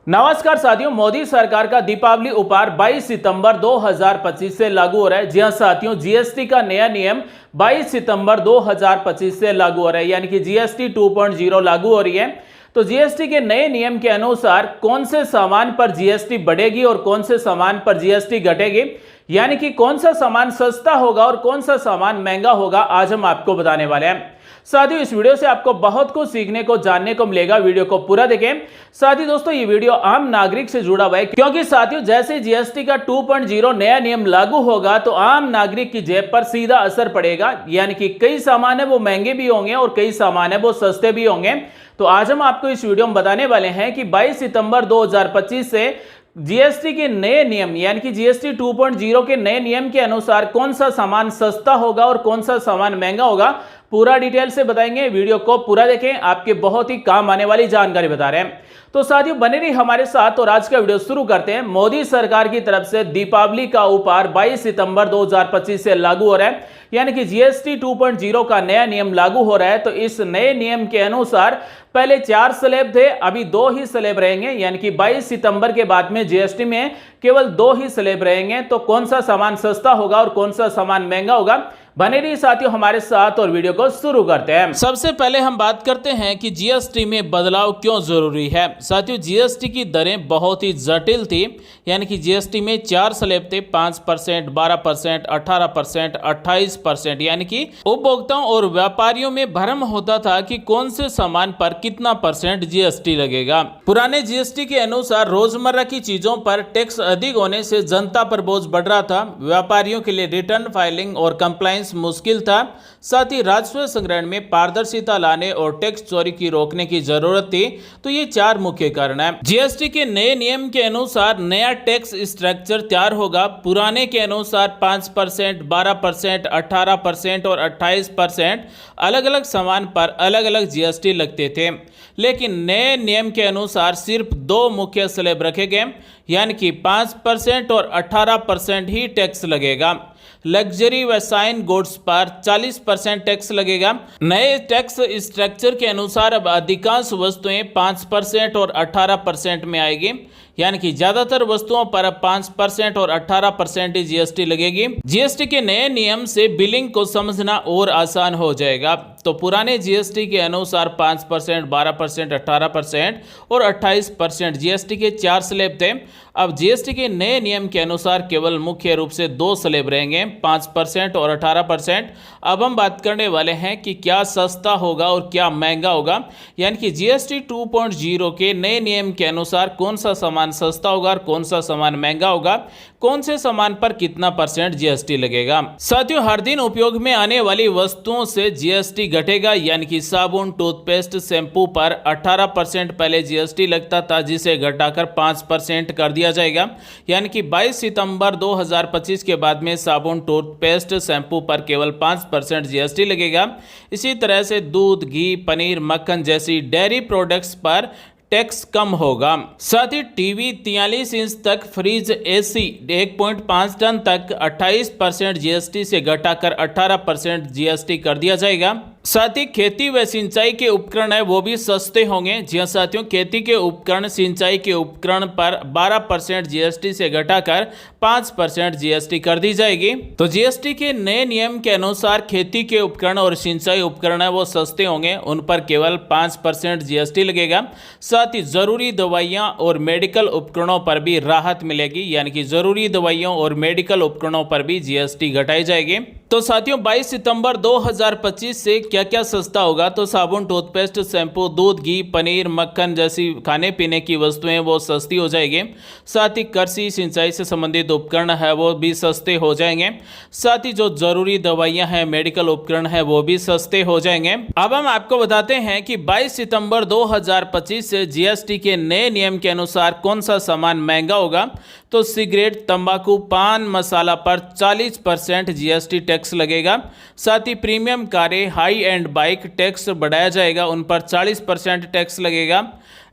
नमस्कार साथियों, मोदी सरकार का दीपावली उपहार 22 सितंबर 2025 से लागू हो रहा है। जी हां साथियों, जीएसटी का नया नियम 22 सितंबर 2025 से लागू हो रहा है, यानी कि जीएसटी 2.0 लागू हो रही है। तो जीएसटी के नए नियम के अनुसार कौन से सामान पर जीएसटी बढ़ेगी और कौन से सामान पर जीएसटी घटेगी, यानी कि कौन सा सामान सस्ता होगा और कौन सा सामान महंगा होगा, आज हम आपको बताने वाले हैं। साथियों, इस वीडियो से आपको बहुत कुछ सीखने को, जानने को मिलेगा। वीडियो को पूरा देखें। साथ ही दोस्तों, ये वीडियो आम नागरिक से जुड़ा हुआ है, क्योंकि साथियों जैसे जीएसटी का 2.0 नया नियम लागू होगा तो आम नागरिक की जेब पर सीधा असर पड़ेगा, यानी कि कई सामान है वो महंगे भी होंगे और कई सामान है वो सस्ते भी होंगे। तो आज हम आपको इस वीडियो में बताने वाले हैं कि 22 सितंबर 2025 से जीएसटी के नए नियम, यानी कि जीएसटी 2.0 के नए नियम के अनुसार कौन सा सामान सस्ता होगा और कौन सा सामान महंगा होगा, पूरा डिटेल से बताएंगे। वीडियो को पूरा देखें, आपके बहुत ही काम आने वाली जानकारी बता रहे हैं। तो साथियों बने रहिए हमारे साथ और आज का वीडियो शुरू करते हैं। मोदी सरकार की तरफ से दीपावली का उपहार 22 सितंबर 2025 से लागू हो रहा है, यानी कि जीएसटी 2.0 का नया नियम लागू हो रहा है। तो इस नए नियम के अनुसार पहले 4 स्लैब थे, अभी 2 ही स्लैब रहेंगे, यानी कि 22 सितंबर के बाद में जीएसटी में केवल 2 ही स्लैब रहेंगे। तो कौन सा सामान सस्ता होगा और कौन सा सामान महंगा होगा, बने रहिए साथियों हमारे साथ और वीडियो को शुरू करते हैं। सबसे पहले हम बात करते हैं कि जीएसटी में बदलाव क्यों जरूरी है। साथियों, जीएसटी की दरें बहुत ही जटिल थी, यानी कि जीएसटी में 4 स्लैब थे, 5%, 12%, 18%, 28%, यानी कि उपभोक्ताओं और व्यापारियों में भ्रम होता था कि कौन से सामान पर कितना परसेंट जीएसटी लगेगा। पुराने जीएसटी के अनुसार रोजमर्रा की चीजों पर टैक्स अधिक होने से जनता पर बोझ बढ़ रहा था, व्यापारियों के लिए रिटर्न फाइलिंग और कंप्लायंस मुश्किल था। साथ ही राजस्व संग्रहण में पारदर्शिता लाने और टैक्स चोरी की रोकने की जरूरत थी। तो ये 4 मुख्य कारण है। जीएसटी के नए नियम के अनुसार नया टैक्स स्ट्रक्चर तैयार होगा। पुराने के अनुसार 5%, 12%, 18% और 28% अलग अलग सामान पर अलग अलग जीएसटी लगते थे, लेकिन नए नियम के अनुसार सिर्फ 2 मुख्य स्लैब रखे गए, यानी कि 5% और 18% ही टैक्स लगेगा। लग्जरी व साइन गुड्स पर 40% टैक्स लगेगा। नए टैक्स स्ट्रक्चर के अनुसार अब अधिकांश वस्तुएं 5% और 18% में आएगी, यानी कि ज्यादातर वस्तुओं पर 5% और 18% ही जीएसटी लगेगी। जीएसटी के नए नियम से बिलिंग को समझना और आसान हो जाएगा। तो पुराने जीएसटी के अनुसार 5%, 12%, 18% और 28% जीएसटी के 4 स्लैब थे। अब जीएसटी के नए नियम के अनुसार केवल मुख्य रूप से 2 स्लैब रहेंगे, 5% और 18%। अब हम बात करने वाले हैं कि क्या सस्ता होगा और क्या महंगा होगा, यानी कि जीएसटी 2.0 के नए नियम के अनुसार कौन सा सामान सस्ता होगा और कौन सा सामान महंगा होगा, कौन से सामान पर कितना परसेंट जीएसटी लगेगा। साथियों, हर दिन उपयोग में आने वाली वस्तुओं से जीएसटी घटेगा, यानी कि साबुन, टूथपेस्ट, शैम्पू पर 18% पहले जीएसटी लगता था, जिसे घटाकर 5% कर दिया जाएगा। यानी कि 22 सितंबर 2025 के बाद में साबुन, टूथपेस्ट, शैम्पू पर केवल 5% जीएसटी लगेगा। इसी तरह से दूध, घी, पनीर, मक्खन जैसी डेयरी प्रोडक्ट्स पर टैक्स कम होगा। साथ ही टीवी 43 इंच तक, फ्रिज, एसी 1.5 टन तक 28% जीएसटी से घटाकर 18% जीएसटी कर दिया जाएगा। साथ ही खेती व सिंचाई के उपकरण है वो भी सस्ते होंगे। जी हाँ साथियों, खेती के उपकरण, सिंचाई के उपकरण पर 12% जीएसटी से घटाकर 5% जीएसटी कर दी जाएगी। तो जीएसटी के नए नियम के अनुसार खेती के उपकरण और सिंचाई उपकरण है वो सस्ते होंगे, उन पर केवल 5% जीएसटी लगेगा। साथ ही जरूरी दवाइयां और मेडिकल उपकरणों पर भी राहत मिलेगी, यानी कि जरूरी दवाइयों और मेडिकल उपकरणों पर भी जीएसटी घटाई जाएगी। तो साथियों, 22 सितंबर 2025 से क्या क्या सस्ता होगा। तो साबुन, टूथपेस्ट, शैम्पू, दूध, घी, पनीर, मक्खन जैसी खाने पीने की वस्तुएं वो सस्ती हो जाएगी। साथ ही कृषि सिंचाई से संबंधित उपकरण है वो भी सस्ते हो जाएंगे। साथ ही जो जरूरी दवाइयां हैं, मेडिकल उपकरण है वो भी सस्ते हो जाएंगे। अब हम आपको बताते हैं कि 22 सितंबर 2025 से जीएसटी के नए नियम के अनुसार कौन सा सामान महंगा होगा। तो सिगरेट, तंबाकू, पान मसाला पर 40% जीएसटी टैक्स लगेगा। साथ ही प्रीमियम कारें, हाई एंड बाइक टैक्स बढ़ाया जाएगा, उन पर 40% टैक्स लगेगा।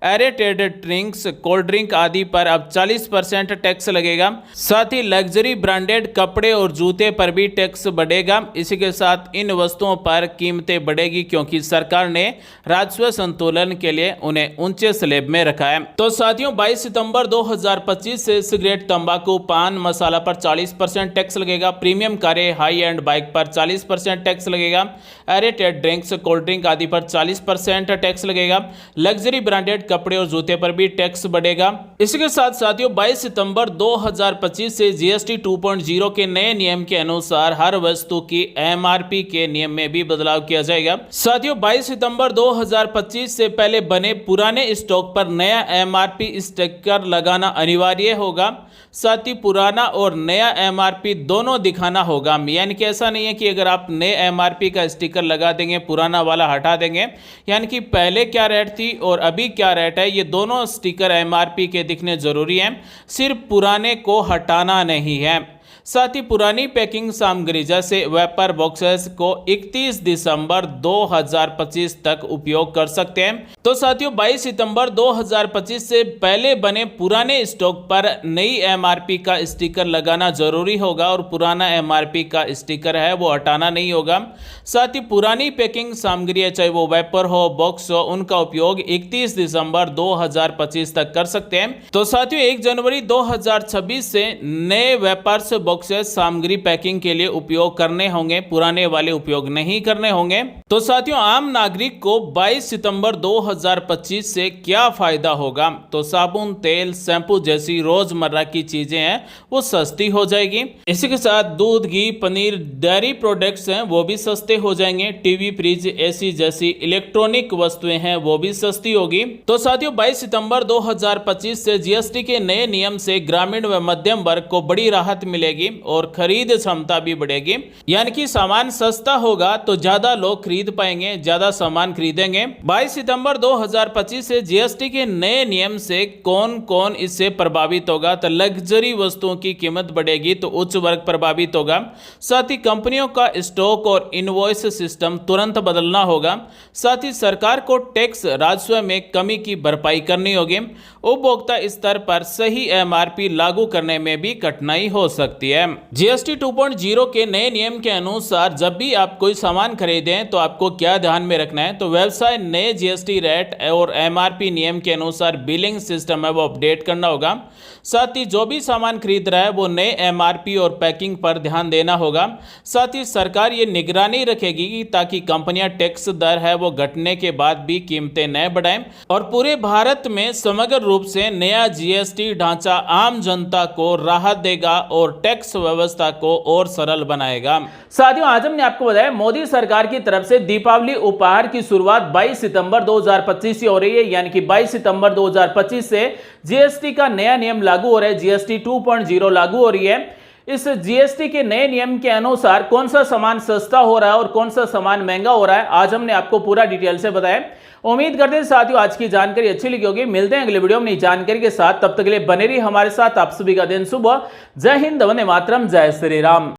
एरेटेड ड्रिंक्स, कोल्ड ड्रिंक आदि पर अब 40% टैक्स लगेगा। साथ ही लग्जरी ब्रांडेड कपड़े और जूते पर भी टैक्स बढ़ेगा। इसी के साथ इन वस्तुओं पर कीमतें बढ़ेगी क्योंकि सरकार ने राजस्व संतुलन के लिए उन्हें ऊंचे स्लैब में रखा है। तो साथियों 22 सितंबर 2025 से सिगरेट, तंबाकू, पान मसाला पर 40% टैक्स लगेगा। प्रीमियम कारें, हाई एंड बाइक पर 40% टैक्स लगेगा। एरेटेड ड्रिंक्स, कोल्ड ड्रिंक आदि पर 40% टैक्स लगेगा। लग्जरी ब्रांडेड कपड़े और जूते पर भी टैक्स बढ़ेगा। इसी के साथ साथियों 22 सितंबर 2025 से जीएसटी 2.0 के नए नियम के अनुसार हर वस्तु की एमआरपी के नियम में भी बदलाव किया जाएगा। साथियों 22 सितंबर 2025 से पहले बने पुराने स्टॉक पर नया एमआरपी स्टिकर लगाना अनिवार्य होगा। साथ ही पुराना और नया एमआरपी दोनों दिखाना होगा। यानी कि ऐसा नहीं है कि अगर आप नए एमआरपी का स्टिकर लगा देंगे, पुराना वाला हटा देंगे, यानी कि पहले क्या रेट थी और अभी क्या रेट है, ये दोनों स्टिकर एमआरपी के दिखने जरूरी हैं। सिर्फ पुराने को हटाना नहीं है। साथ ही पुरानी पैकिंग सामग्री जैसे वेपर बॉक्सेस को 31 दिसंबर 2025 तक उपयोग कर सकते हैं। तो साथियों 22 सितंबर 2025 से पहले बने पुराने स्टॉक पर नई एमआरपी का स्टिकर लगाना जरूरी होगा और पुराना एमआरपी का स्टिकर है वो हटाना नहीं होगा। साथ ही पुरानी पैकिंग सामग्री है, चाहे वो वेपर हो, बॉक्स हो, उनका उपयोग 31 दिसंबर 2025 तक कर सकते हैं। तो साथियों 1 जनवरी 2026 से नए वेपर्स बॉक्सेस सामग्री पैकिंग के लिए उपयोग करने होंगे, पुराने वाले उपयोग नहीं करने होंगे। तो साथियों आम नागरिक को 22 सितंबर 2025 से क्या फायदा होगा? तो साबुन, तेल, शैम्पू जैसी रोजमर्रा की चीजें हैं वो सस्ती हो जाएगी। इसी के साथ दूध, घी, पनीर, डेयरी प्रोडक्ट्स हैं वो भी सस्ते हो जाएंगे। टीवी, फ्रिज, एसी जैसी इलेक्ट्रॉनिक वस्तुएं हैं वो भी सस्ती होगी। तो साथियों 22 सितंबर 2025 से जीएसटी के नए नियम से ग्रामीण व मध्यम वर्ग को बड़ी राहत मिलेगी और खरीद क्षमता भी बढ़ेगी। यानी कि सामान सस्ता होगा तो ज्यादा लोग खरीद पाएंगे, ज्यादा सामान खरीदेंगे। 22 सितंबर 2025 से जीएसटी के नए नियम से कौन कौन इससे प्रभावित होगा? तो लग्जरी वस्तुओं की कीमत बढ़ेगी तो उच्च वर्ग प्रभावित होगा। साथ ही कंपनियों का स्टॉक और इनवॉइस सिस्टम तुरंत बदलना होगा। साथ ही सरकार को टैक्स राजस्व में कमी की भरपाई करनी होगी। उपभोक्ता स्तर पर सही एमआरपी लागू करने में भी कठिनाई हो सकती है। जीएसटी 2.0 के नए नियम के अनुसार जब भी आप कोई सामान खरीदें तो आपको क्या ध्यान में रखना है? तो व्यवसाय नए जीएसटी रेट और एमआरपी नियम के अनुसार बिलिंग सिस्टम है वो अपडेट करना होगा। साथ ही जो भी सामान खरीद रहा है वो नए एमआरपी और पैकिंग पर ध्यान देना होगा। साथ ही सरकार ये निगरानी रखेगी ताकि कंपनियां टैक्स दर है वो घटने के बाद भी कीमतें न बढ़ाएं और पूरे भारत में समग्र रूप से नया जीएसटी ढांचा आम जनता को राहत देगा और टैक्स व्यवस्था को और सरल बनाएगा। साथियों आज हमने आपको बताया मोदी सरकार की तरफ से दीपावली उपहार की शुरुआत 22 सितंबर 2025 से हो रही है। यानी कि 22 सितंबर 2025 से जीएसटी का नया नियम लागू हो रहा है। जीएसटी 2.0 लागू हो रही है। इस जीएसटी के नए नियम के अनुसार कौन सा सामान सस्ता हो रहा है और कौन सा सामान महंगा हो रहा है आज हमने आपको पूरा डिटेल से बताया। उम्मीद करते हैं साथियों आज की जानकारी अच्छी लगी होगी। मिलते हैं अगले वीडियो में नई जानकारी के साथ, तब तक के लिए बने रहिए हमारे साथ। आप सभी का दिन शुभ हो। जय हिंद, वंदे मातरम, जय श्री राम।